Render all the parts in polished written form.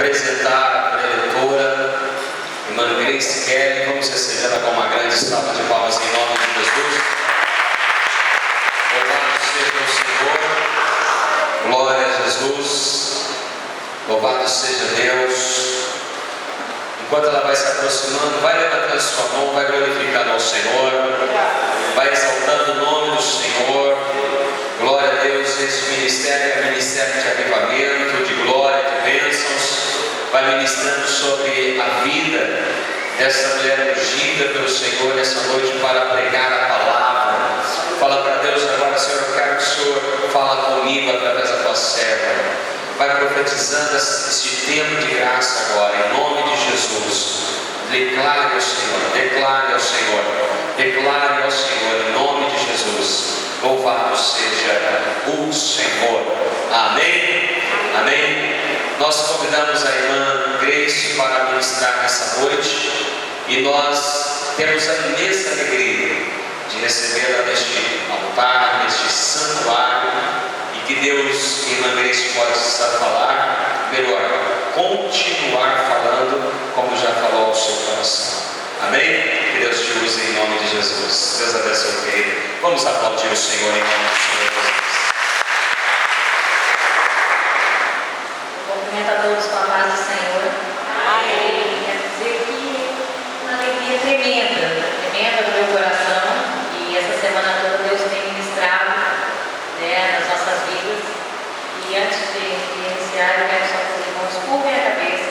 apresentar a preletora, irmã Grace Kelly. Vamos recebê-la com uma grande salva de palmas em nome de Jesus. Louvado seja o Senhor, glória a Jesus, louvado seja Deus. Enquanto ela vai se aproximando, vai levantando sua mão, vai glorificando ao Senhor, vai exaltando o nome do Senhor. Glória a Deus. Este ministério é ministério de avivamento, de glória, de bênçãos. Vai ministrando sobre a vida dessa mulher ungida pelo Senhor nessa noite para pregar a palavra. Fala para Deus agora: Senhor, eu quero que o Senhor fala comigo através da tua serva. Vai profetizando esse tempo de graça agora, em nome de Jesus. Declare ao Senhor, declare ao Senhor, declare ao Senhor, em nome de Jesus. Louvado seja o Senhor. Amém? Amém? Nós convidamos a irmã Grace para ministrar nessa noite e nós temos a imensa alegria de recebê-la neste altar, neste santuário, e que Deus, irmã Grace, pode estar a falar, melhor, continuar falando como já falou ao seu coração. Amém? Que Deus te use em nome de Jesus. Deus abençoe, querido. Vamos aplaudir o Senhor em nome do Senhor Jesus. Cumprimento a todos com a paz do Senhor. Amém. Quero dizer que uma alegria tremenda no meu coração. E essa semana toda Deus tem ministrado, nas nossas vidas. E antes de iniciar, eu quero só que os irmãos curvem a cabeça,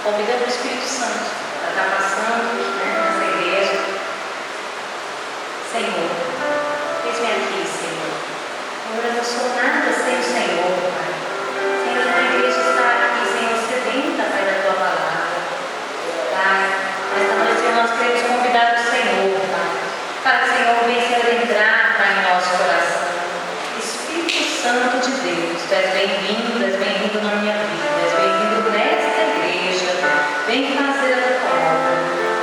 convidando o Espírito Santo para estar passando nessa igreja. Senhor, eis-me aqui, Senhor. Eu não sou nada sem o Senhor, Pai. Senhor, a igreja está aqui, Senhor, sedenta, Pai, da tua palavra. Pai, nesta noite nós queremos convidar o Senhor, Pai, para que o Senhor venha adentrar, Pai, em nosso coração. Espírito Santo de Deus, tu és bem-vindo na minha vida, tu és bem-vindo nesta igreja. Vem fazer a tua obra.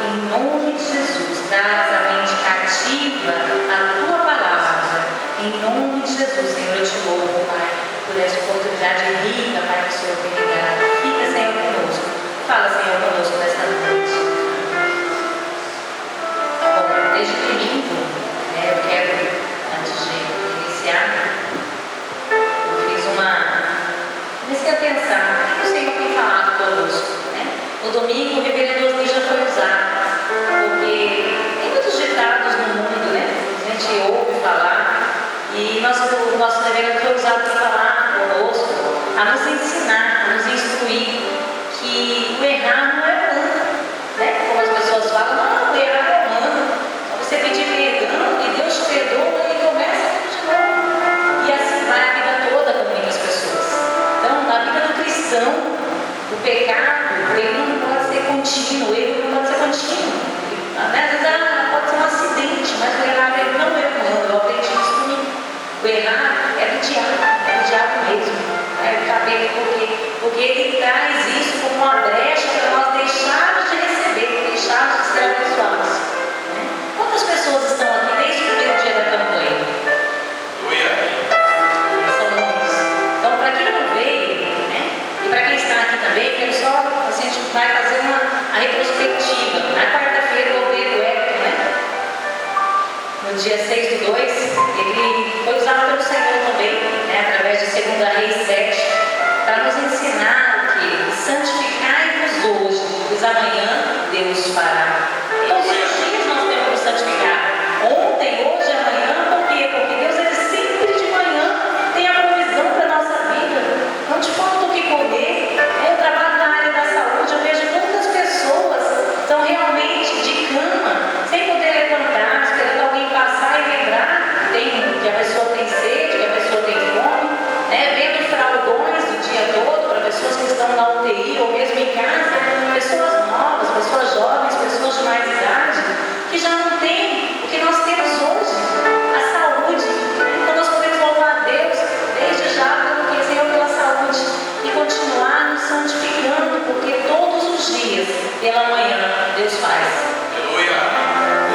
Em nome de Jesus, traz a mente cativa a tua palavra. Em nome de Jesus, Senhor, eu te louvo, Pai, por essa oportunidade rica, Pai, que o Senhor tem me dado. Fica, Senhor, conosco. Fala, Senhor, conosco nesta noite. Bom, desde domingo, eu quero, antes de iniciar, comecei a pensar, o que o Senhor tem falado conosco, No domingo, o reverendo Osni já foi usado, porque tem muitos ditados no mundo, A gente ouve falar, e o nosso reverendo foi usado para falar conosco, a nos ensinar, a nos instruir, que o errar não é humano, Como as pessoas falam, não, o errar é humano, você pedir perdão e Deus te perdoa e começa tudo de novo. E assim vai a vida toda com muitas pessoas. Então, na vida do cristão, o pecado, ele não pode ser contínuo, Às vezes pode ser um acidente, mas o errar não é humano, eu aprendi isso comigo. O errar é do diabo mesmo. Porque ele traz isso como uma brecha para nós deixarmos de receber, deixarmos de ser abençoados. Quantas pessoas estão aqui desde o primeiro dia da campanha? São muitos. Então, para quem não veio, e para quem está aqui também, quero só, a gente vai fazer a retrospectiva. Na quarta-feira, o obreiro Hector, no dia 6/2, ele foi usado pelo Senhor também, através de 2 Reis 7, para nos ensinar o que? Santificai-vos hoje, pois amanhã Deus fará. Todos os dias nós temos que santificar. Ontem, hoje, amanhã, por quê? Porque Deus, ele sempre de manhã tem a provisão para a nossa vida. Não te falta o que comer. Eu trabalho na área da saúde, eu vejo muitas pessoas estão realmente de cama, sem poder levantar, esperando alguém passar e lembrar que a pessoa tem sede, que a pessoa tem fome, vendo fraldões do dia todo para pessoas que estão na UTI ou mesmo em casa, pessoas novas, pessoas jovens, pessoas de mais idade, que já não têm o que nós temos hoje, a saúde. Então nós podemos louvar a Deus desde já pela saúde e continuar nos santificando, porque todos os dias, pela manhã, Deus faz.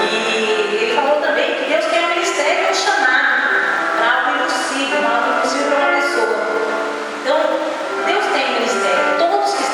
E ele falou também que Deus tem um ministério e um chamado para algo impossível para uma pessoa. Então, Deus tem um ministério. Todos que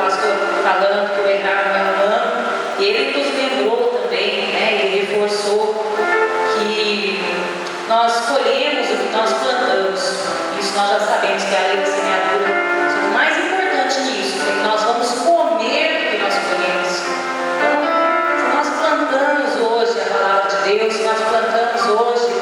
pastor falando que o Bernardo é humano, e ele nos lembrou também, né? Ele reforçou que nós colhemos o que nós plantamos. Isso nós já sabemos que é a lei da semeadura. Só que o mais importante nisso é que nós vamos comer o que nós colhemos. Então, se nós plantamos hoje a palavra de Deus, se nós plantamos hoje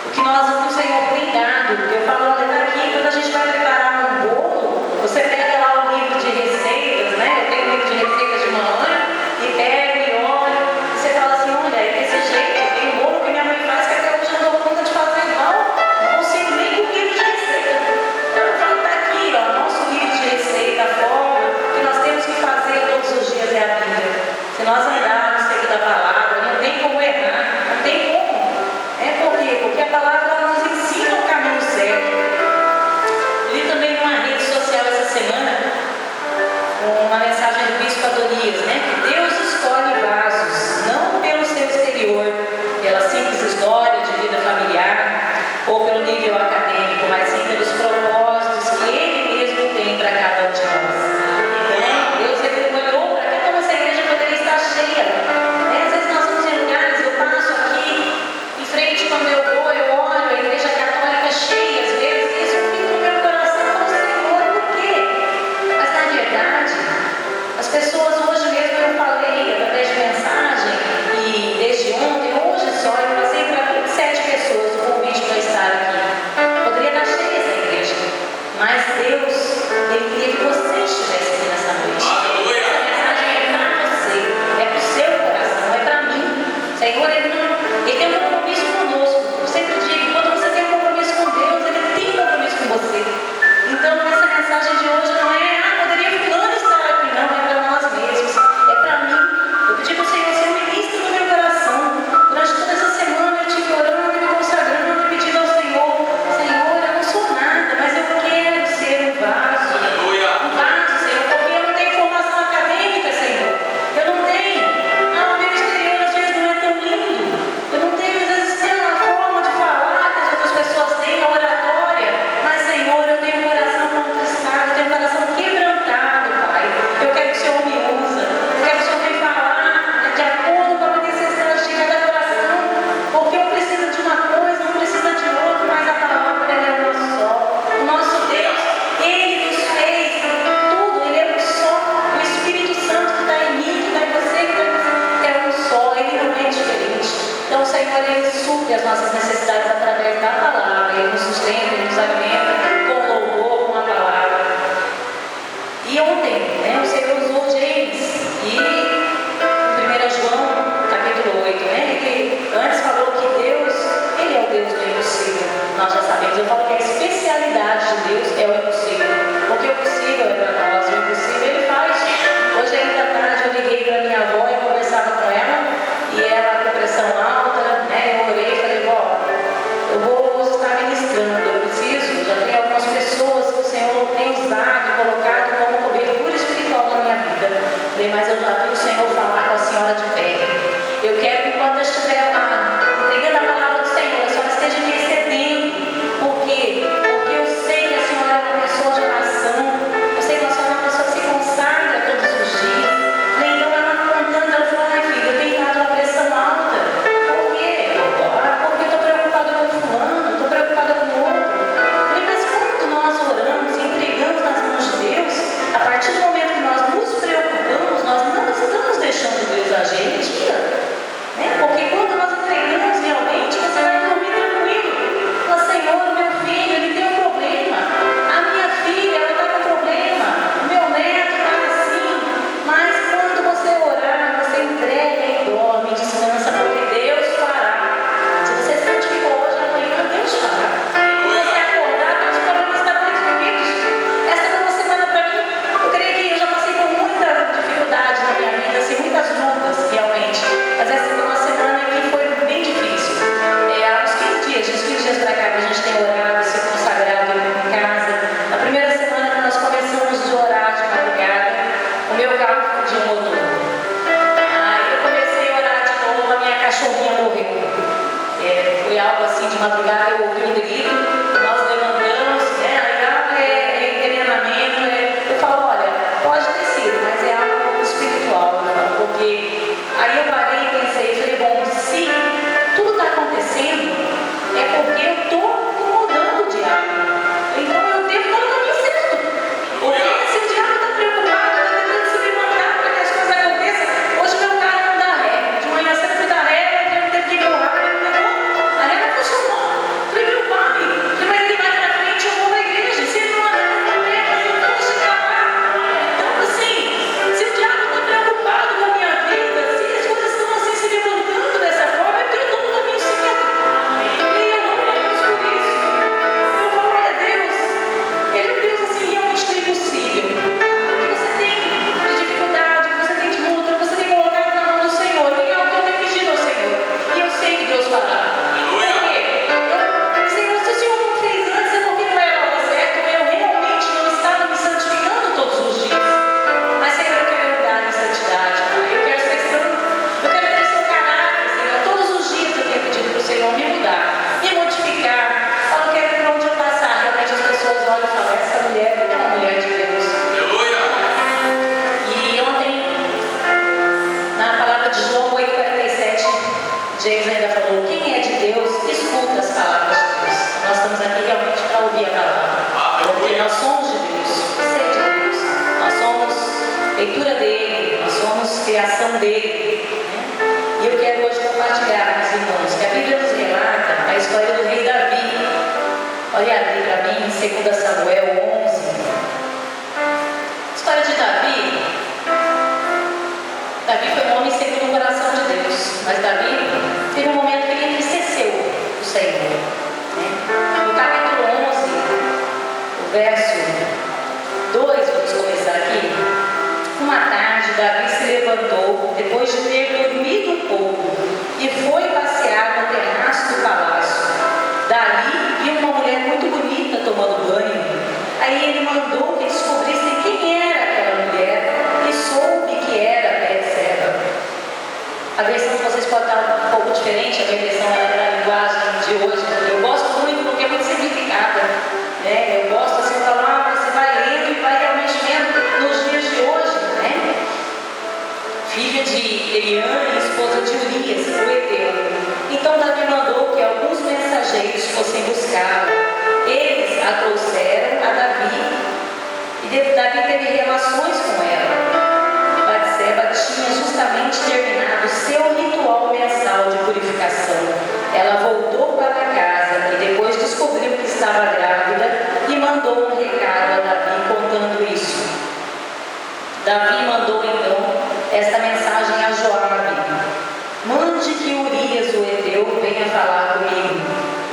o que o Senhor tem dado, porque eu falo, olha, daqui, quando a gente vai preparar um bolo, você pega lá o livro de receitas, né? Eu tenho um livro de receitas de mamãe, e pega e olha, e você fala assim, olha, é desse jeito, tem um bolo que minha mãe faz que até hoje eu não dou conta de fazer igual, não consigo nem com o livro de receita. Então eu falo, tá aqui, ó, nosso livro de receita, a forma que nós temos que fazer todos os dias é a Bíblia. Se nós andarmos seguindo a palavra, não tem como errar, não tem como. Por quê? Porque a palavra ela nos ensina o caminho certo. Li também numa rede social essa semana uma mensagem do bispo Adonias, né? Que Deus escolhe vasos, não pelo seu exterior, pela simples história de vida familiar ou pelo nível acadêmico, mas sim pelos propósitos que Ele mesmo tem para cada um de nós. Então, Deus olhou para cá como essa igreja poderia estar cheia. Às vezes nós vamos em lugares, eu passo aqui em frente quando eu vou, eu olho a igreja católica cheia, às vezes isso fica no meu coração como Senhor, por quê? Mas na verdade, as pessoas hoje mesmo eu falei através de mensagem e desde ontem, hoje só, eu passei para 27 pessoas o convite para estar aqui. Poderia estar cheia essa igreja, mas Deus, Ele queria que você estivesse aqui nessa noite. Essa mensagem é para você, é para o seu coração, é para mim. Senhor, Ele tem um compromisso conosco. Eu sempre digo, quando você tem um compromisso com Deus, Ele tem um compromisso com você. Então, essa mensagem de hoje não é, poderia fulano estar aqui, não, é para nós mesmos, é para mim. Eu pedi para o Senhor ser ministro no meu coração. Durante toda essa semana eu estive orando e me consagrando e pedindo ao Senhor, Senhor, eu não sou nada, mas eu quero ser um vaso. Um vaso, Senhor, porque eu não tenho formação acadêmica, Senhor. Eu não tenho. O meu exterior às vezes não é tão lindo. Eu não tenho, às vezes, a forma de falar que as outras pessoas têm, a oratória. Mas, Senhor, eu tenho um coração conquistado, eu tenho um coração quebrantado, Pai. Eu quero que o Senhor me usa. Eu quero que o Senhor venha falar de acordo com a necessidade de cada coração. Porque um precisa de uma coisa, um precisa de outra, mas a palavra ela é uma só. O nosso Deus, Ele nos fez tudo, Ele é um só. O Espírito Santo que está em mim, que está em você, que está em você, é um só. Ele não é diferente. Então o Senhor, Ele supre as nossas necessidades através da palavra. Ele nos sustenta, Ele nos alimenta com louvor, com a palavra. E ontem, o Senhor usou James e 1 João, capítulo 8, que antes falou que Deus, Ele é o Deus do impossível. Nós já sabemos, eu falo que a especialidade de Deus é o impossível. Porque o possível é para nós, o impossível Ele faz. Hoje ainda à tarde eu liguei para minha avó e conversava com ela, e ela com pressão alta, eu orei e falei, vó, eu vou estar ministrando, eu preciso, já tem algumas pessoas que o Senhor tem usado e colocado como cobertura espiritual na minha vida. Falei, mas eu já vi o Senhor falar com a senhora de pé. Eu quero que quando eu estiver lá, entregando a palavra do Senhor, a senhora esteja me recebendo. Por quê? Porque eu sei que a senhora é uma pessoa de oração, eu sei que a senhora é uma pessoa que se consagra todos os dias. Então ela contando, ela falou, ai filha, eu tenho dado uma pressão alta. Por quê? Porque eu estou preocupada com fulano, estou preocupada com o outro. Falei, mas quando nós oramos e entregamos nas mãos de Deus, a partir do momento que nós nos preocupamos, nós não estamos deixando Deus agir. Mentira. Porque quando nós entregamos realmente, você vai dormir tranquilo. Fala, Senhor, o meu filho, ele tem um problema. A minha filha, ela está com problema. O meu neto está assim. Mas quando você orar, você entrega e dorme, descansa, porque Deus fará. Se você santificou hoje, amanhã Deus fará. Se você acordar, os problemas estão resolvidos. Essa é uma semana para mim. Eu creio que eu já passei por muita dificuldade na minha vida, assim, muitas lutas, realmente. Mas essa foi uma semana que foi bem difícil. Há uns 15 dias para cá que a gente tem orado, se consagrado em casa. Na primeira semana que nós começamos a orar de madrugada, o meu carro fundiu o motor. Aí eu comecei a orar de novo, a minha cachorrinha morreu. Foi algo assim de madrugada, eu ouvi um grito, nós levantamos, aí é internamento, eu falo, olha, pode ter sido, James ainda falou: quem é de Deus, escuta as palavras de Deus. Nós estamos aqui realmente para ouvir a palavra, porque nós somos de Deus, você é de Deus, nós somos leitura dele, nós somos criação dele, né? E eu quero hoje compartilhar com os irmãos que a Bíblia nos relata a história do rei Davi. Olha ali para mim, em 2 Samuel 11. A história de Davi. Davi foi um homem segundo o coração de Deus, mas Davi teve um momento que ele entristeceu o Senhor, né? No capítulo 11, o verso 2, vamos começar aqui. Uma tarde, Davi se levantou, depois de ter dormido um pouco, e foi passear no terraço do palácio. Dali, viu uma mulher muito bonita tomando banho. Aí ele mandou que descobrissem quem era aquela mulher, e soube que era Betseba. A versão de vocês pode estar um pouco diferente, a minha versão é da linguagem de hoje. Eu gosto muito porque é muito significada, né? Eu gosto assim de falar, você vai lendo e vai realmente vendo nos dias de hoje, né? Filha de Eliã e esposa de Urias, o Eteu. Então Davi mandou que alguns mensageiros fossem buscá-la. Eles a trouxeram a Davi, e Davi teve relações com ela. Batseba tinha justamente terminado seu ritual mensal de purificação. Ela voltou para casa e depois descobriu que estava grávida e mandou um recado a Davi contando isso. Davi mandou então esta mensagem a Joabe: mande que Urias o Eteu venha falar comigo.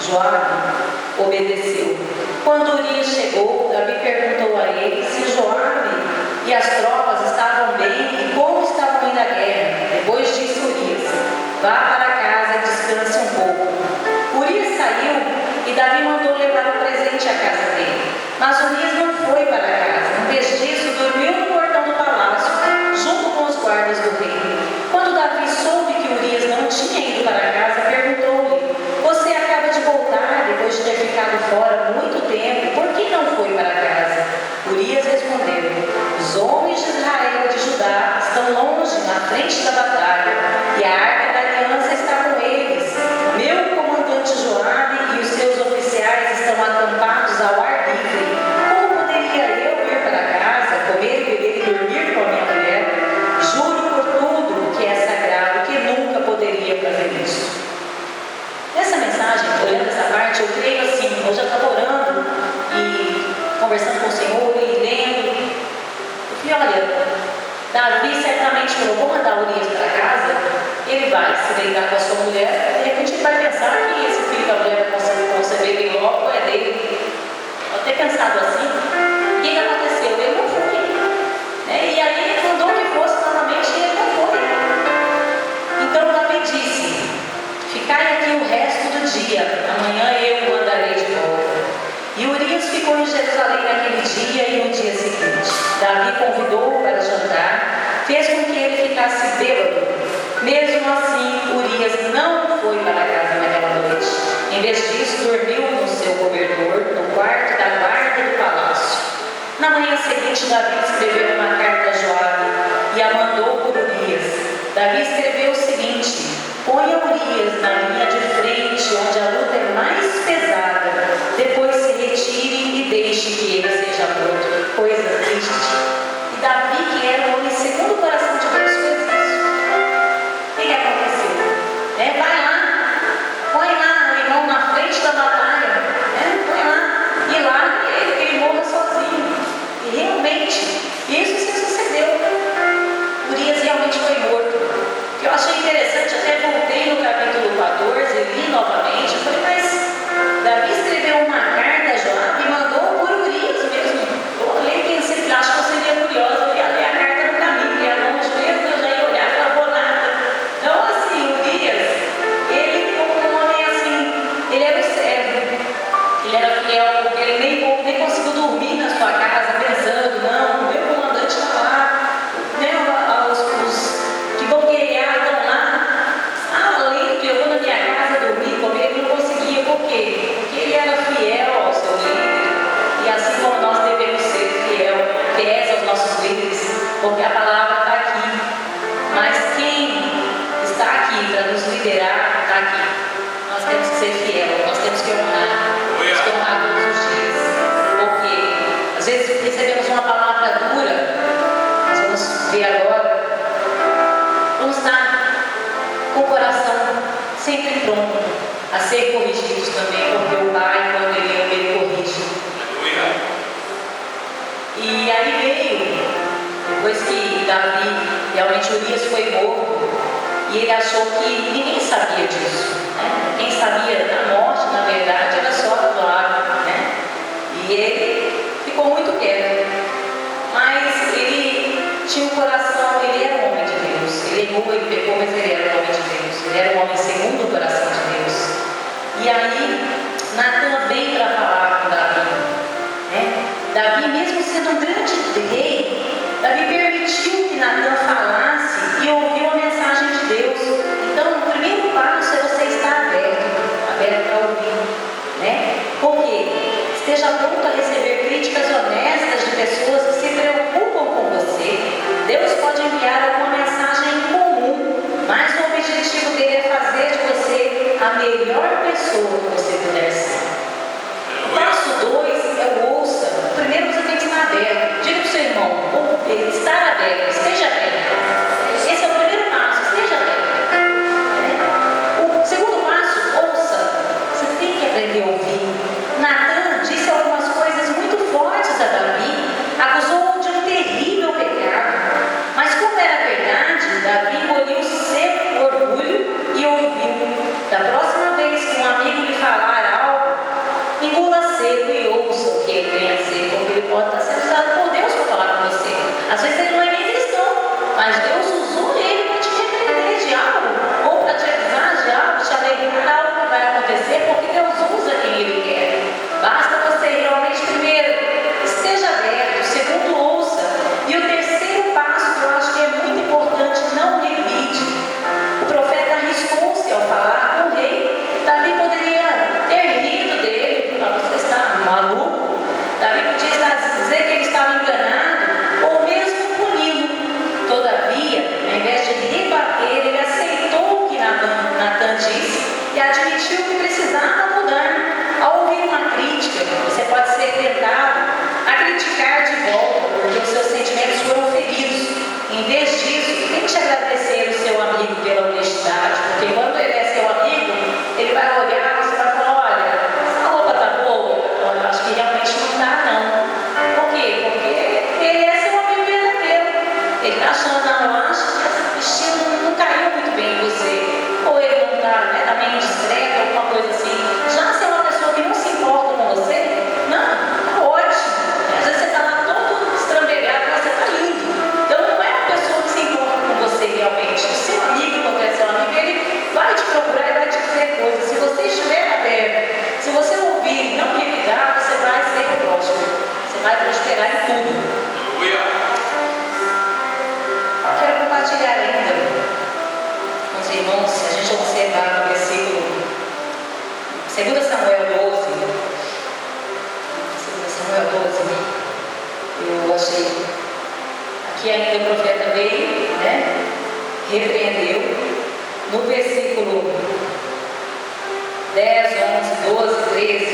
Joabe obedeceu. Quando Urias chegou, Davi perguntou a ele se Joabe e as tropas estavam bem e como estavam indo à guerra. Depois disse Urias: vá para casa e descanse um pouco. Urias saiu e Davi mandou levar um presente à casa dele. Mas Urias não foi para casa. Em vez disso, dormiu no portão do palácio, junto com os guardas do rei. Quando Davi soube que Urias não tinha ido para casa, perguntou-lhe: você acaba de voltar depois de ter ficado fora muito tempo, por que não foi para casa? Urias respondeu: os homens de Israel e de Judá estão longe, na frente da batalha, e a arca da aliança está com eles. Meu comandante Joabe e os seus oficiais estão acampados ao ar livre. Como poderia eu ir para casa, comer, beber e dormir com a minha mulher? Juro por tudo que é sagrado que nunca poderia fazer isso. Nessa mensagem, olhando essa parte, eu creio assim, eu já estava orando e conversando com o Senhor e lendo. Eu falei: olha, Davi certamente falou: vou mandar Urias para casa, ele vai se deitar com a sua mulher, de repente ele vai pensar que esse filho da mulher vai conceber bem logo, é dele. Eu até pensado assim. O que aconteceu? Ele não foi, né? E aí ele mandou que fosse novamente e ele não foi. Então Davi disse: ficai aqui o resto do dia, amanhã eu o mandarei de volta. E Urias ficou em Jerusalém naquele dia e no dia seguinte. Davi convidou-o para jantar, fez com que ele ficasse bêbado. Mesmo assim, Urias não foi para casa naquela noite. Em vez disso, dormiu no seu cobertor, no quarto da guarda do palácio. Na manhã seguinte, Davi escreveu uma carta a Joabe e a mandou por Urias. Davi escreveu o seguinte: ponha Urias na linha de frente, onde a luta é mais pesada. Depois se retire e deixe que ele seja morto. Que coisa triste. E Davi, que era um homem segundo o coração de Deus, fez isso. O que aconteceu? Vai lá, põe lá o irmão na frente da batalha, põe lá, e lá ele morra sozinho. E realmente, isso se sucedeu. ver agora, vamos estar com o coração sempre pronto a ser corrigidos também, porque o Pai, quando ele corrige. E aí veio, depois que Davi, realmente Urias foi morto, e ele achou que ninguém sabia disso, né? Quem sabia da morte, na verdade, era só Joabe, né? E ele ficou muito quieto, mas ele tinha um coração, ele era um homem de Deus, ele errou, ele pecou, mas ele era um homem de Deus, ele era um homem segundo o coração de Deus. E aí, Natan vem para falar com Davi, né? Davi, mesmo sendo um grande rei, Davi permitiu que Natan falasse e ouviu a mensagem de Deus. Então, o primeiro passo é você estar aberto para ouvir, né? Porque esteja pronto a receber críticas honestas de pessoas que se preocupam com você. Deus pode enviar alguma mensagem em comum, mas o objetivo dele é fazer de você a melhor pessoa que você puder ser. O passo 2 é o ouça. Primeiro você tem que estar aberto. Diga para o seu irmão, estar aberto, esteja aberto. Esse é o primeiro passo, esteja aberto. O segundo passo, ouça. Você tem que aprender a ouvir. Natan disse algumas coisas muito fortes a Davi, acusou-o de um terrível pecado. Mas como era verdade, Davi engoliu seu orgulho e ouviu. Da próxima vez que um amigo lhe falar algo, engula seco e ouça o que ele tem a dizer, porque ele pode estar sendo usado por Deus para falar com você. Às vezes ele não é nem cristão, mas Deus usou ele para te repreender de algo, ou para te avisar de algo, te alegrar algo que vai acontecer, porque Deus usa quem Ele quer. Basta você realmente, primeiro, esteja aberto, segundo, ouça. E o terceiro passo, que eu acho que é muito importante, não revide. O profeta arriscou-se ao falar com o rei. Davi poderia ter rido dele, você está maluco? Davi podia dizer que ele estava enganado, ou mesmo puni-lo. Todavia, ao invés de rebater, ele aceitou o que Natan disse e admitiu que precisava mudar. Ao ouvir uma crítica, você pode ser tentado a criticar de volta, porque os seus sentimentos foram feridos. Em vez disso, tente agradecer o seu amigo pela honestidade, porque quando ele é seu amigo, ele vai olhar e você vai falar, olha, essa roupa tá boa? Olha, acho que realmente não tá, não. Por quê? Porque ele é seu amigo verdadeiro. Ele está achando, não, eu acho que esse vestido não caiu muito bem em você. Ou ele não está meio discreto, alguma coisa assim. Já se é uma pessoa que não se importa com você, não, tá ótimo. Às vezes você está lá todo estrambelhado, mas você está lindo. Então não é uma pessoa que se importa com você realmente. O seu amigo, quando é seu amigo, ele vai te procurar e vai te dizer coisas. Se você estiver aberto, se você ouvir e não revidar, você vai ser próspero. Você vai prosperar em tudo. Quero compartilhar ainda com os irmãos, se a gente observar no versículo 2 Samuel 12, eu achei, aqui ainda o profeta veio, né, repreendeu, no versículo 10, 11, 12, 13,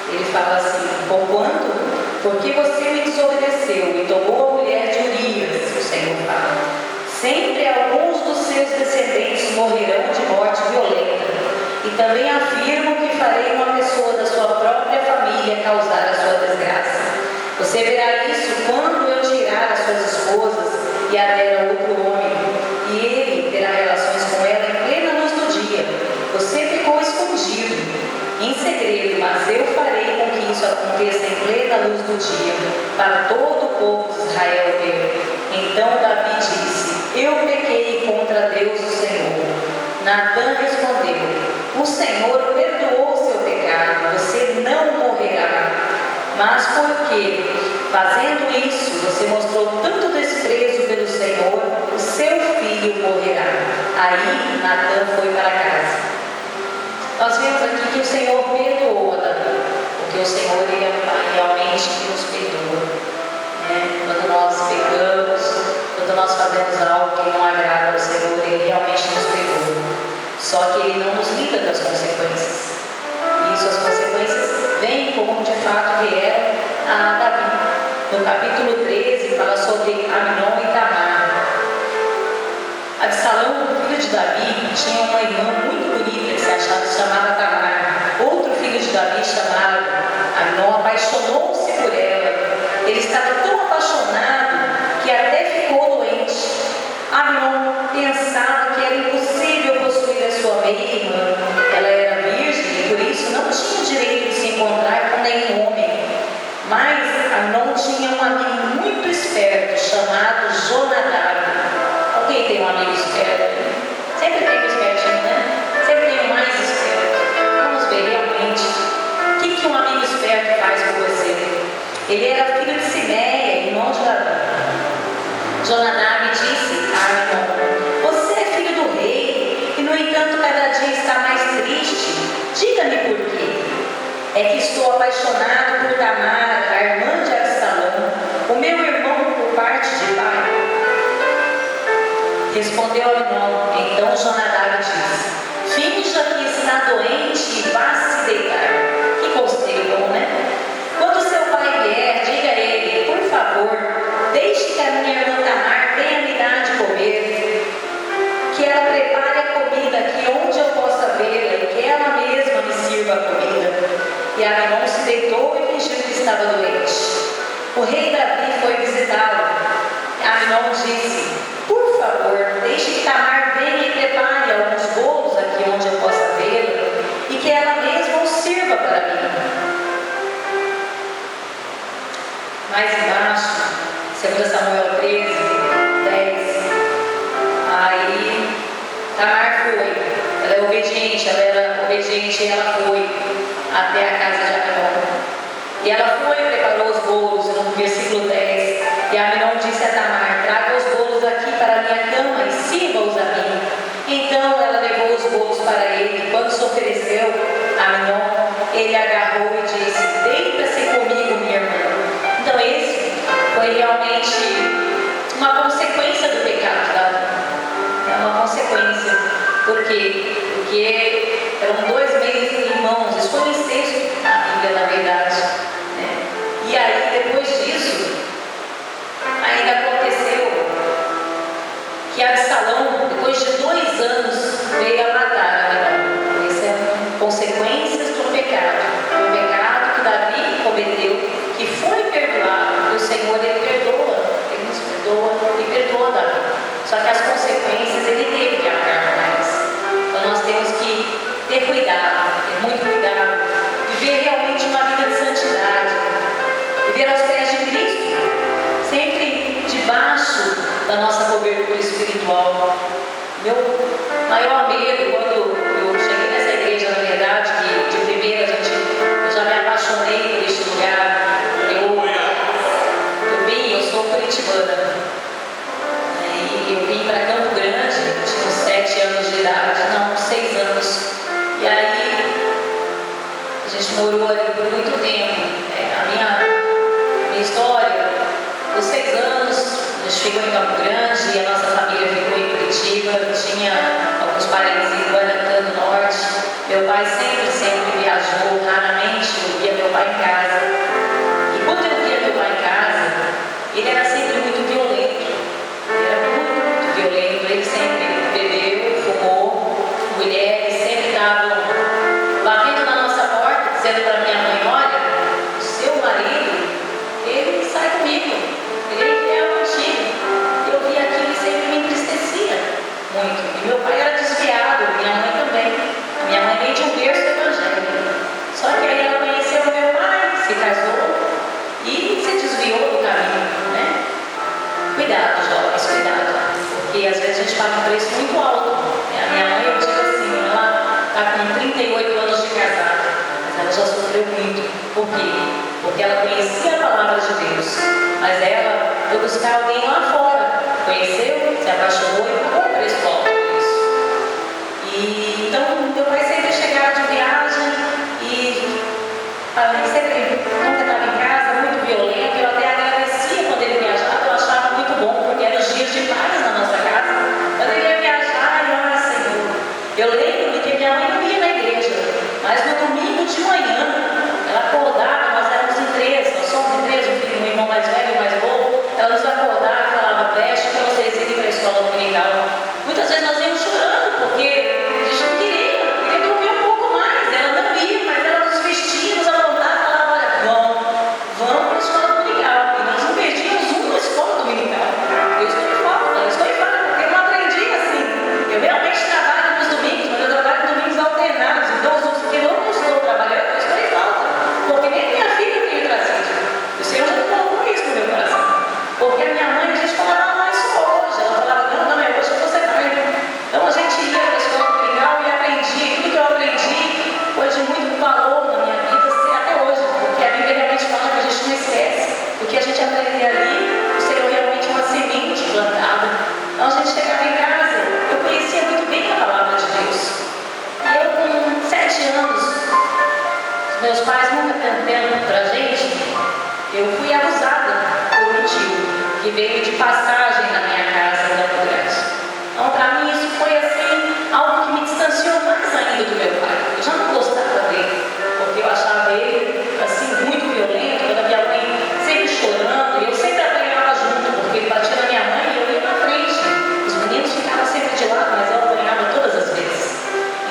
ele fala assim, porque você me desobedeceu e tomou a mulher de Urias, o Senhor fala, sempre alguns dos seus descendentes morrerão de morte violenta, e também afirmo que farei uma pessoa da sua própria família causar a sua desgraça. Você verá isso quando eu tirar as suas esposas e a der a outro homem, e ele terá relações com ela em plena luz do dia. Você ficou escondido, em segredo, mas eu farei com que isso aconteça em plena luz do dia, para todo o povo de Israel ver. Então Davi disse, eu pequei contra Deus o Senhor. Natan respondeu, o Senhor perdoou o seu pecado, você não morrerá. Mas porque, fazendo isso, você mostrou tanto desprezo pelo Senhor, o seu filho morrerá. Aí Natan foi para casa. Nós vemos aqui que o Senhor perdoou a Davi, porque o Senhor ele é um Pai realmente que nos perdoa, né? Quando nós pecamos, quando nós fazemos algo que não agrada ao Senhor, Ele realmente nos perdoa. Só que Ele não nos livra das consequências. E isso, as consequências vêm como de fato vier. a Davi. No capítulo 13 fala sobre Amnon e Tamar. Absalão, filho de Davi, tinha uma irmã muito bonita que se chamava Tamar. Outro filho de Davi, chamado Amnon, apaixonou-se por ela. Ele estava tão apaixonado que até ficou doente. Amnon pensava que era impossível possuir a sua meia-irmã. Ela era virgem e por isso não tinha direito de se encontrar com nenhum homem. Mas Amnon tinha um amigo muito esperto chamado Jonadab. Alguém tem um amigo esperto? Sempre tem um espertinho, né? Sempre tem um mais esperto. Vamos ver realmente o que um amigo esperto faz por você. Ele era filho de Simeia, irmão de Davi. Jonadab disse a Amnon: você é filho do rei e no entanto cada dia está mais triste. Diga-me por quê. É que estou apaixonado por Tamar, a irmã de Absalão, o meu irmão por parte de pai. Respondeu Amnon. Então Jonadab disse: finja que está doente e vá se deitar. Que conselho bom, né? Quando seu pai vier, diga a ele: por favor, deixe que a minha irmã Tamar venha me dar de comer, que ela prepare a comida aqui onde eu possa vê-la e que ela mesma me sirva a comida. E Amnon se deitou e fingiu que estava doente. O rei Davi foi visitá-lo. Amnon disse: por favor, deixe que Tamar venha e prepare alguns bolos aqui onde eu possa vê-la e que ela mesma os sirva para mim. Mais embaixo, 2 Samuel 13, 10. Aí Tamar foi. Ela é obediente, ela era obediente e ela foi até a casa de Amnon. E ela foi e preparou os bolos, no versículo 10. E Amnon disse a Tamar: traga os bolos aqui para a minha cama e sirva-os a mim. Então ela levou os bolos para ele. Quando se ofereceu a Amnon, ele agarrou e disse: deita-se comigo, minha irmã. Então esse foi realmente uma consequência do pecado de Davi. É uma consequência. Por quê? Porque eram 2 meses irmãos. Isso foi um incesto na Bíblia, na verdade. Né? E aí, depois disso, ainda aconteceu que Absalão, depois de 2 anos, veio a matar Amnon. Isso é consequências do pecado. O pecado que Davi cometeu, que foi perdoado. O Senhor, Ele perdoa. Ele nos perdoa e perdoa Davi. Só que as consequências Ele teve que arcar mais. Então nós temos que ter cuidado, ter muito cuidado. Viver realmente uma vida de santidade. Viver aos pés de Cristo. Sempre debaixo da nossa cobertura espiritual. Meu maior medo quando eu cheguei nessa igreja, na verdade, que de primeira eu já me apaixonei por este lugar. Eu sou curitibana. E eu vim para Campo Grande, tinha uns 7 anos de idade, não, 6 anos. E aí a gente morou ali por muito tempo. A minha história, os 6 anos, a gente ficou em Campo Grande e a nossa família ficou em Curitiba. Tinha alguns parentes em Guarantã do Norte. Meu pai sempre viajou, raramente eu via meu pai em casa. E quando eu via meu pai em casa, ele era sempre muito violento. Ele era muito violento. Ele sempre bebeu, fumou. Mulheres sempre estavam batendo na nossa porta, dizendo para minha mãe: olha, o seu marido, ele sai comigo. Ele é contigo. Eu vi aquilo e sempre me entristecia muito. E meu pai era desviado, minha mãe também. Minha mãe veio de um berço evangélico. Só que aí ela conheceu meu pai, se casou e se desviou do caminho, né? Cuidado, jovens, cuidado. Porque às vezes a gente paga um preço muito alto. A minha mãe, eu digo assim, ela está com 38 anos de casada, mas ela já sofreu muito. Por quê? Porque ela conhecia a palavra de Deus, mas ela foi buscar alguém lá fora. Conheceu, se apaixonou e pagou um preço alto por isso. E então, meu pai sempre chegava de viagem e sempre nunca estava em casa, muito violento. Eu até agradecia quando ele viajava, eu achava muito bom, porque eram os dias de paz na nossa casa. Quando ele ia viajar, Senhor. Eu lembro que minha mãe não ia na igreja, mas no domingo de manhã, ela acordava, nós éramos em 3, nós somos de passagem na minha casa em Campo Grande. Então, para mim, isso foi assim, algo que me distanciou mais ainda do meu pai. Eu já não gostava dele, porque eu achava ele assim, muito violento, quando a minha mãe sempre chorando, e eu sempre apanhava junto, porque ele batia na minha mãe e eu ia na frente. Os meninos ficavam sempre de lado, mas eu apanhava todas as vezes.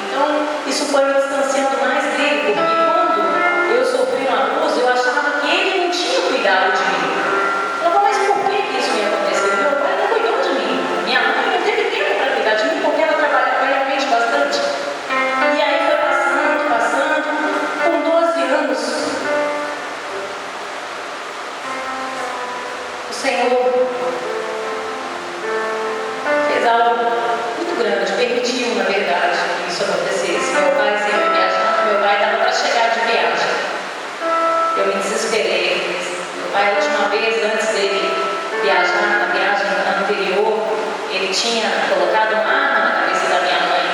Então, isso foi me distanciando mais dele, porque quando eu sofri um abuso, eu achava que ele não tinha cuidado de mim. Eu falava, mas por que isso me aconteceu? Meu pai não cuidou de mim. Minha mãe não teve tempo para cuidar de mim, porque ela trabalhava realmente bastante. E aí foi passando, com 12 anos, o Senhor fez algo muito grande, permitiu, na verdade, que isso acontecesse. Meu pai sempre viajando, meu pai estava para chegar de viagem. Eu me desesperei. Meu pai, a última vez, antes dele viajar, na viagem anterior, ele tinha colocado uma arma na cabeça da minha mãe.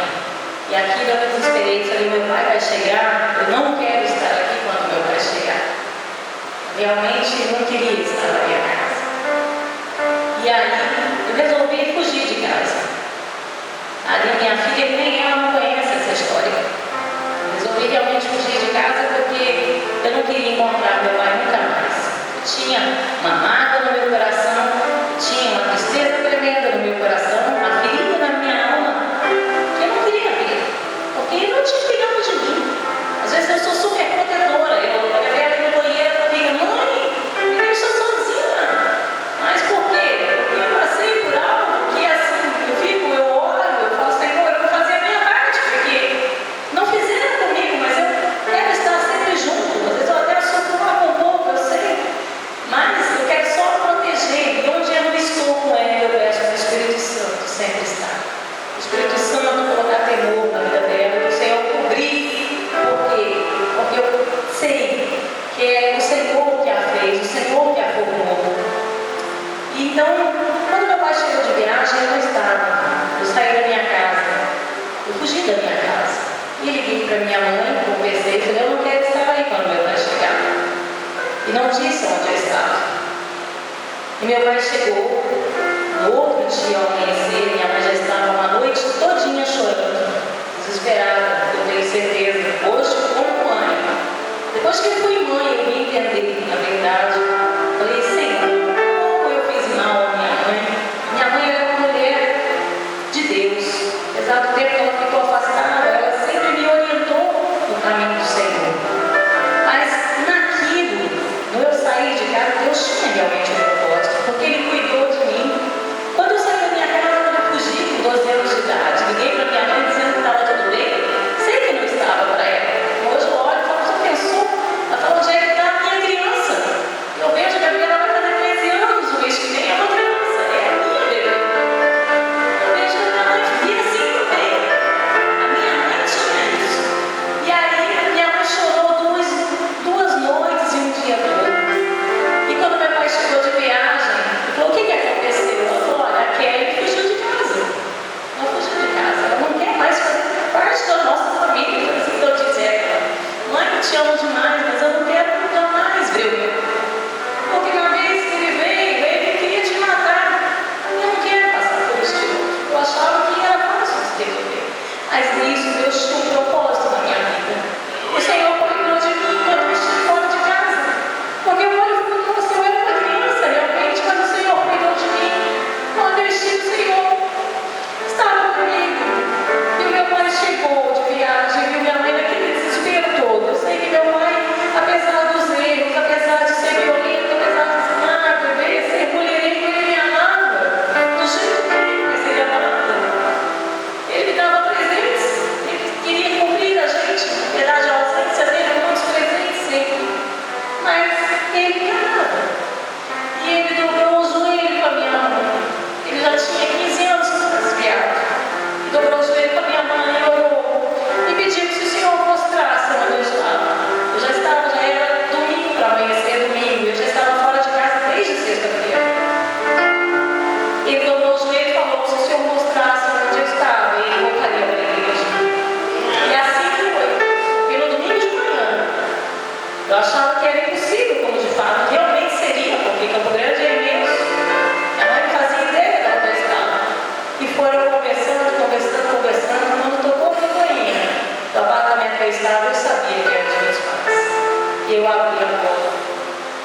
E aquilo eu me desesperei. Falei, meu pai vai chegar, eu não quero estar aqui quando meu pai chegar. Realmente não queria estar na minha casa. E aí eu resolvi fugir de casa. Ali minha filha, nem ela não conhece essa história. Eu resolvi realmente fugir de casa porque eu não queria encontrar meu pai nunca mais. Eu tinha uma mágoa no meu coração, tinha uma tristeza tremenda no meu coração, uma ferida na minha alma, que eu não queria ver, porque ele não tinha cuidado de mim. Às vezes eu sou super protetora, eu levei ali no banheiro e falei, mãe, me deixa sozinha. Mas por quê? Porque eu passei por algo que assim, eu oro, eu falo, Senhor, eu vou fazer a minha parte, porque não fizeram comigo, mas eu quero estar sempre junto. Às vezes eu até sofro um pouco, eu sei, mas eu quero só proteger. E onde eu não estou com ele, eu peço para o Espírito Santo sempre estar. O Espírito Santo colocar temor na vida dela, e o Senhor cobrir. Por quê? Porque eu sei que é o Senhor que a fez, o Senhor que a formou. E então, quando meu pai chegou de viagem, eu não estava. Eu saí da minha casa, eu fugi da minha casa. E liguei para minha mãe, conversei e falei, eu não quero estar aí quando meu pai chegar. E não disse onde eu estava. E meu pai chegou, no outro dia ao amanhecer, minha mãe já estava uma noite todinha chorando, desesperada, eu tenho certeza, hoje como mãe. Depois que eu fui mãe, eu me entender, na verdade, falei, Senhor, como eu fiz mal à minha mãe? Minha mãe era uma mulher de Deus, apesar do tempo que ela ficou afastada, ela sempre me orientou no caminho do Senhor. Mas naquilo, no eu sair de casa, Deus tinha realmente um propósito, porque Ele cuidou de mim. Quando eu saí da minha casa, quando eu fugi com 12 anos de idade, liguei para minha mãe dizendo que estava tudo bem, sei que não estava para ela. Hoje eu olho e falo, você pensou? Ela falou, onde é que está a minha criança? Eu eu abri a porta.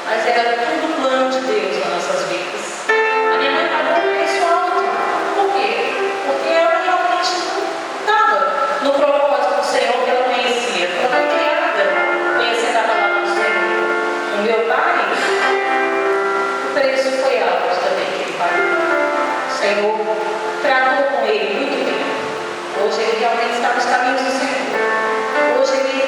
Mas era tudo plano de Deus nas nossas vidas. A minha mãe pagou um preço alto. Por quê? Porque ela realmente não estava no propósito do Senhor que ela conhecia. Ela foi criada conhecendo a palavra do Senhor. O meu pai, o preço foi alto também que ele pagou. O Senhor tratou com ele muito bem. Hoje ele realmente está nos caminhos do Senhor. Hoje ele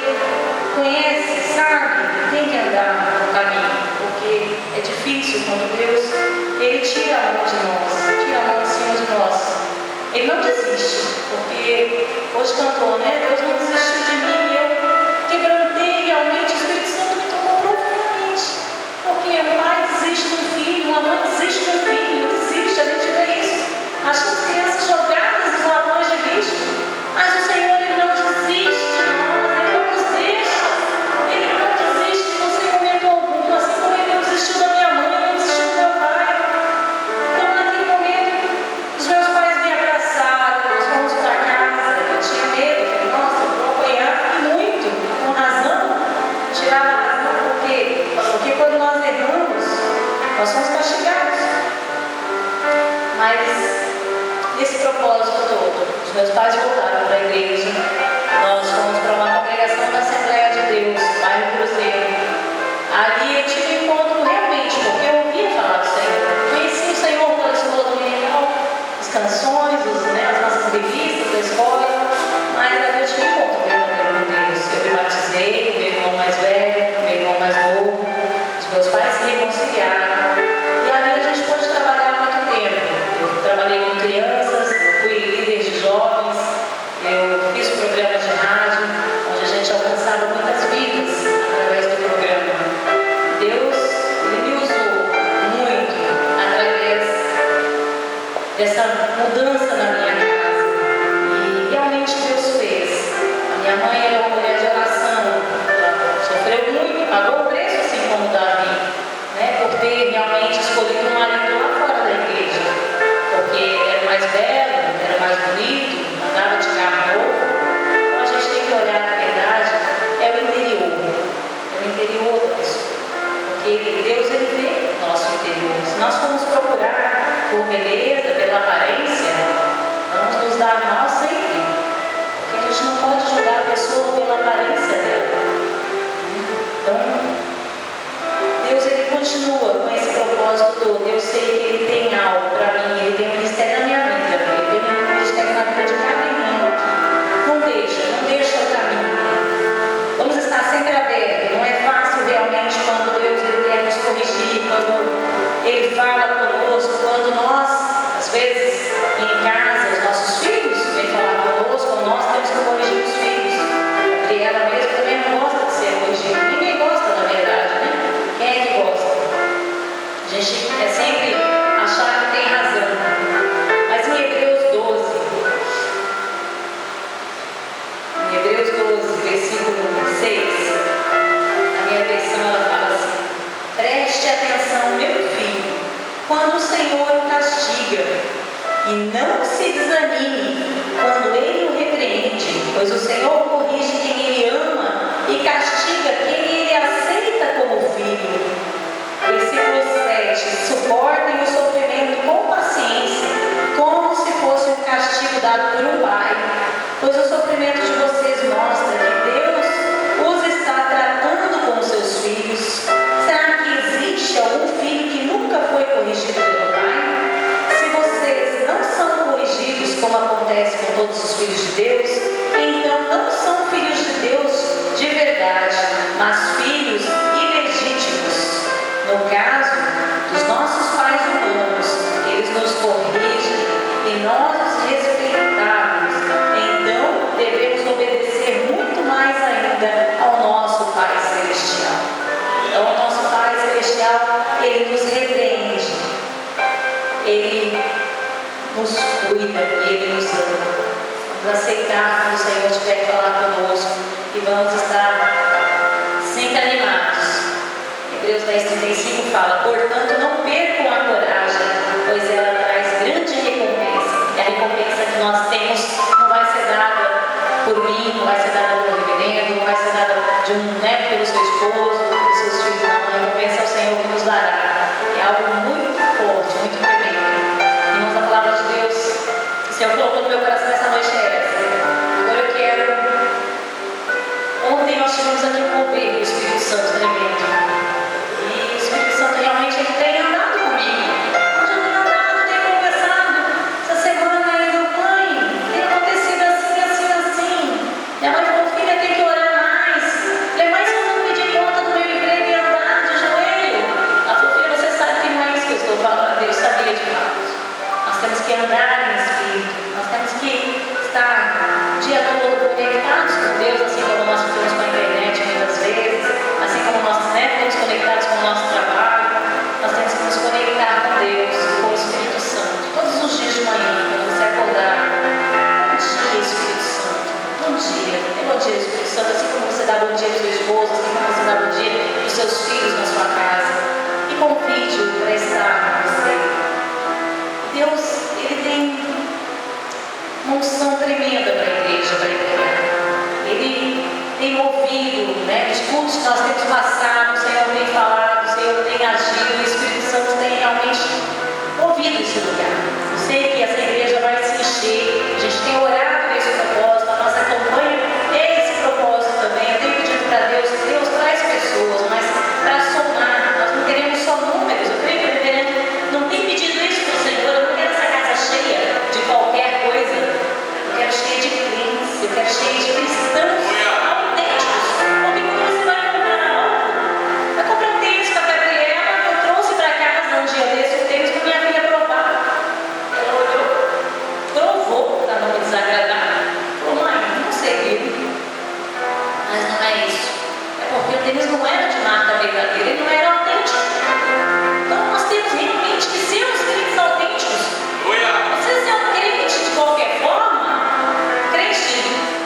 conhece, sabe, tem que andar no caminho, porque é difícil quando Deus, ele tira a mão de nós, tira a mão de cima de nós. Ele não desiste, porque hoje cantou, né? Deus não desistiu de mim, e eu quebrantei realmente, o Espírito Santo me tocou profundamente. Porque um pai desiste do filho, uma mãe desiste do filho, desiste, a gente vê isso. Acham as crianças jogadas nos ladrões de lixo, mas o Senhor, ele não desiste de nós, ele não nos deixa, ele não desiste de você em momento algum, assim como ele não desistiu da minha mãe, não desistiu do meu pai. Então, naquele momento, os meus pais me abraçaram, nós fomos para casa, eu tinha medo, falei, nossa, eu vou apanhar muito, com razão, tirar a razão, porque quando nós erramos, nós somos castigados. Mas nesse propósito todo, os meus pais voltaram para a igreja, nós fomos para uma congregação da Assembleia de Deus, bairro Cruzeiro. Ali eu tive um encontro realmente, porque eu ouvia falar do Senhor. Conheci o Senhor pela escola dominical, as canções, as nossas revistas da escola, mas ali eu tive um encontro verdadeiro com Deus. Eu me batizei, meu irmão mais velho, meu irmão mais novo, os meus pais se reconciliaram. E ali a gente pôde trabalhar há muito tempo. Eu trabalhei com crianças, eu fui líder de jovens, eu fiz programas de rádio, onde a gente alcançava muitas vidas através do programa. Deus, ele me usou muito através dessa mudança na minha casa. E realmente Deus fez. A minha mãe era uma mulher de oração, ela sofreu muito, pagou o preço assim como Davi, né, por ter realmente escolhido um marido lá fora da igreja. Porque era mais belo, era mais bonito, andava de carro novo. Então a gente tem que olhar, na verdade, é o interior da pessoa. Porque Deus, ele vê o nosso interior. Se nós formos procurar por beleza, pela aparência, vamos nos dar mal sempre. Porque a gente não pode julgar a pessoa pela aparência dela. Então, Deus, ele continua com esse propósito todo. Eu sei que ele tem algo para mim, ele tem um ministério na minha vida, ele tem um ministério na vida de cada irmão aqui. Não deixa o caminho. Vamos estar sempre abertos. Não é fácil realmente quando Deus, ele quer nos corrigir, quando ele fala conosco, quando nós, às vezes, em casa, os nossos filhos vêm falar conosco, nós temos que corrigir os filhos. A Gabriela mesmo também não gosta de ser corrigida. Ninguém gosta, na verdade, né? Quem é que gosta? A gente é sempre achar que tem razão. Mas em Hebreus 12, versículo 6, a minha versão ela fala assim: preste atenção, meu filho, quando o Senhor o castiga, e não se desanime quando ele o repreende, pois o Senhor corrige quem ele ama e castiga quem ele aceita como filho. Versículo 7: suportem o sofrimento com paciência, como se fosse um castigo dado por um pai, pois o sofrimento de vocês mostra que Deus os está tratando como seus filhos. Será que existe algum filho que nunca foi corrigido pelo pai? Se vocês não são corrigidos, como acontece com todos os filhos de Deus, então não são filhos de Deus de verdade, mas filhos ilegítimos. No caso dos nossos pais humanos, eles nos corrigem e nós os respeitamos. Então devemos obedecer muito mais ainda ao nosso Pai Celestial. Então o nosso Pai Celestial, ele nos repreende, ele nos cuida e ele nos ama. Vamos aceitar quando o Senhor estiver falar conosco e vamos estar sempre animados. Hebreus 10:35 fala: portanto não percam a coragem, pois ela traz grande recompensa. E a recompensa que nós temos não vai ser dada por mim, não vai ser dada pelo reverendo, não vai ser dada pelo seu esposo, pelos seus filhos, não, a recompensa é o Senhor que nos dará. É algo muito forte, muito tremendo. Irmãos, a palavra de Deus, o Senhor colocou no meu coração essa noite é essa. Agora eu quero. Ontem nós tivemos aqui um mover do Espírito Santo tremendo. E o Espírito Santo realmente ele tem andado comigo. Onde eu tenho andado, tenho conversado. Essa semana ainda, mãe, tem acontecido assim, assim, assim. Minha mãe falou, filha, tem que orar mais. Falei, mas eu não pedi conta do meu emprego e andar de joelho. Ela falou, filha, você sabe que não é isso que eu estou falando. Deus sabia de fato. Nós temos que andar em Espírito. Nós temos que estar o dia todo conectados com Deus, assim como nós estamos com a internet muitas vezes, assim como nós estamos conectados com o nosso trabalho. Nós temos que nos conectar com Deus, com o Espírito Santo. Todos os dias de manhã, quando você acordar, bom dia, Espírito Santo. Bom dia. Bom dia, Espírito Santo. Assim como você dá bom dia ao seu esposo, assim como você dá bom dia aos seus filhos na sua casa. E convide-o para estar com você. Deus, Ele tem uma unção tremenda para a igreja, para entregar. Ele tem movido, os cultos que nós temos passado, o Senhor tem falado, o Senhor tem agido, o Espírito Santo tem realmente movido esse lugar. Eu sei que essa igreja vai se encher, a gente tem orado nesse propósito, a nossa campanha é esse propósito também. Eu tenho pedido para Deus, Deus traz pessoas, mas para somar, nós não queremos só números, eu creio que não tem pedido isso para o Senhor, eu não quero essa casa cheia de qualquer coisa, eu quero cheia de crentes, eu quero cheia de cristãos autênticos, porque quando você vai comprar algo, vai comprar um tênis para a Gabriela, eu trouxe para casa um dia desse um tênis para minha filha provar, ela olhou, provou para não me desagradar, falou, mãe, não sei, mas não é isso, é porque o tênis não era de marca verdadeira, ele não era autêntico. Então nós temos realmente que ser os crentes autênticos. Você ser um crente de qualquer forma, crente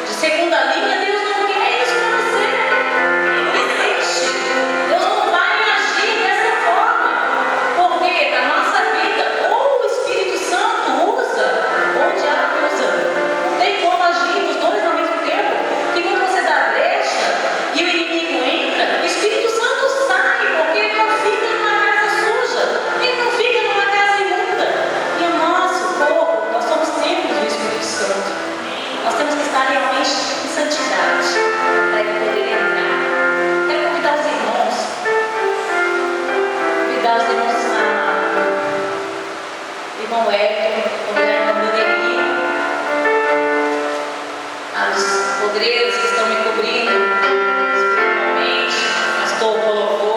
de segunda linha, Deus não quer isso para você. Não existe. Deus não vai agir dessa forma. Porque na nossa vida, ou o Espírito Santo usa, ou o diabo usa. Não tem como agir os dois ao mesmo tempo. E quando você dá brecha e o inimigo entra, o Espírito Santo sai, porque ele não fica numa casa suja, ele não fica numa casa imunda. E o nosso corpo, nós somos templos do Espírito Santo. Nós temos que estar realmente em santidade para ele poder entrar. Quero convidar os irmãos irmão Hélio, a irmã Daniela, as podreiras que estão me cobrindo espiritualmente, o pastor colocou